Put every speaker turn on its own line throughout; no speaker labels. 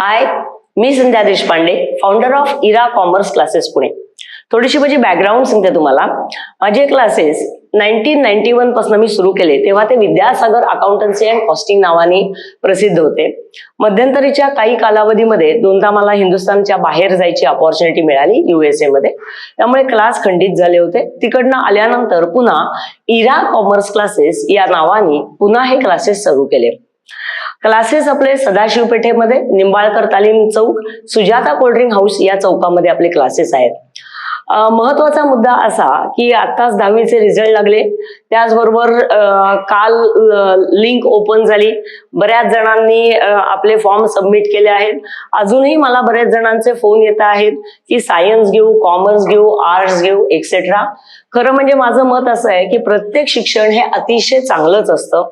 हाय, मी Sandhya Deshpande, founder of Ira commerce classes Pune. थोडीशी माझी बॅकग्राऊंड सांगते तुम्हाला. माझे क्लासेस 1991 पासून मी सुरू केले तेव्हा ते विद्यासागर अकाउंटन्सी अँड कॉस्टिंग नावाने प्रसिद्ध होते. मध्यंतरीच्या काही कालावधीमध्ये दोनदा मला हिंदुस्थानच्या बाहेर जायची अपॉर्च्युनिटी मिळाली USA मध्ये, त्यामुळे क्लास खंडित झाले होते. तिकडनं आल्यानंतर पुन्हा इरा कॉमर्स क्लासेस या नावाने पुन्हा हे क्लासेस सुरू केले. क्लासेस आपले सदाशिव पेठेमध्ये, निंबाळकर तालीम चौक, सुजाता कोल्ड्रिंक हाऊस या चौकामध्ये आपले क्लासेस आहेत. महत्वाचा मुद्दा असा की आताच 10वीचे रिझल्ट लागले, त्याचबरोबर काल लिंक ओपन झाली. बऱ्याच जणांनी आपले फॉर्म सबमिट केले आहेत. अजूनही मला बऱ्याच जणांचे फोन येत आहेत की सायन्स घेऊ, कॉमर्स घेऊ, आर्ट्स घेऊ एक्सेट्रा. खरं म्हणजे माझं मत असं आहे की प्रत्येक शिक्षण हे अतिशय चांगलंच असतं.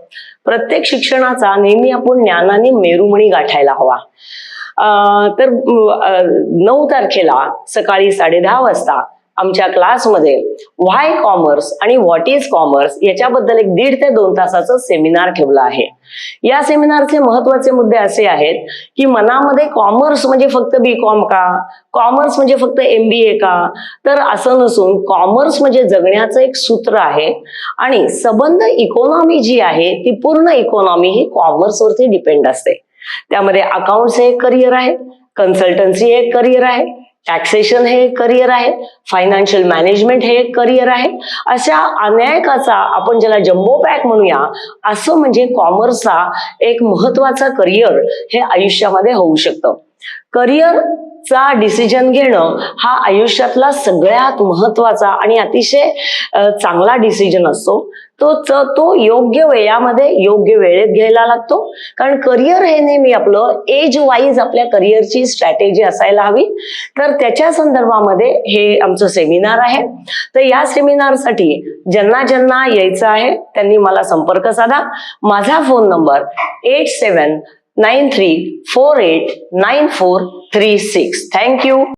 प्रत्येक शिक्षणाचा नेहमी आपण ज्ञानाने मेरुमणी गाठायला हवा. तर 9 तारखेला सकाळी 10:30 वाजता आमच्या क्लासमध्ये व्हाय कॉमर्स आणि व्हॉट इज कॉमर्स याच्याबद्दल एक 1.5 ते 2 तासाचं सेमिनार ठेवलं आहे. या सेमिनारचे महत्वाचे मुद्दे असे आहेत की मनामध्ये कॉमर्स म्हणजे फक्त BCom का, कॉमर्स म्हणजे फक्त MBA का, तर असं नसून कॉमर्स म्हणजे जगण्याचं एक सूत्र आहे आणि सबंध इकॉनॉमी जी आहे ती पूर्ण इकॉनॉमी ही कॉमर्सवरती डिपेंड असते. त्यामध्ये अकाउंट्स हे एक करिअर आहे, कन्सल्टन्सी हे एक करिअर आहे, टॅक्सेशन हे एक करिअर आहे, फायनान्शियल मॅनेजमेंट हे एक करिअर आहे. अशा अनेकाचा आपण ज्याला जम्बो पॅक म्हणूया, असं म्हणजे कॉमर्सचा एक महत्वाचा करिअर हे आयुष्यामध्ये होऊ शकतं. करिअरचा डिसिजन घेणं हा आयुष्यातला सगळ्यात महत्वाचा आणि अतिशय चांगला डिसिजन असतो. तो योग्य वेळामध्ये योग्य वेळेत घ्यायला लागतो, कारण करिअर हे नेहमी आपलं एज वाईज आपल्या करिअरची स्ट्रॅटेजी असायला हवी. तर त्याच्या संदर्भामध्ये हे आमचं सेमिनार आहे. तर या सेमिनारसाठी ज्यांना यायचं आहे त्यांनी मला संपर्क साधा. माझा फोन नंबर 8793489436. थँक्यू.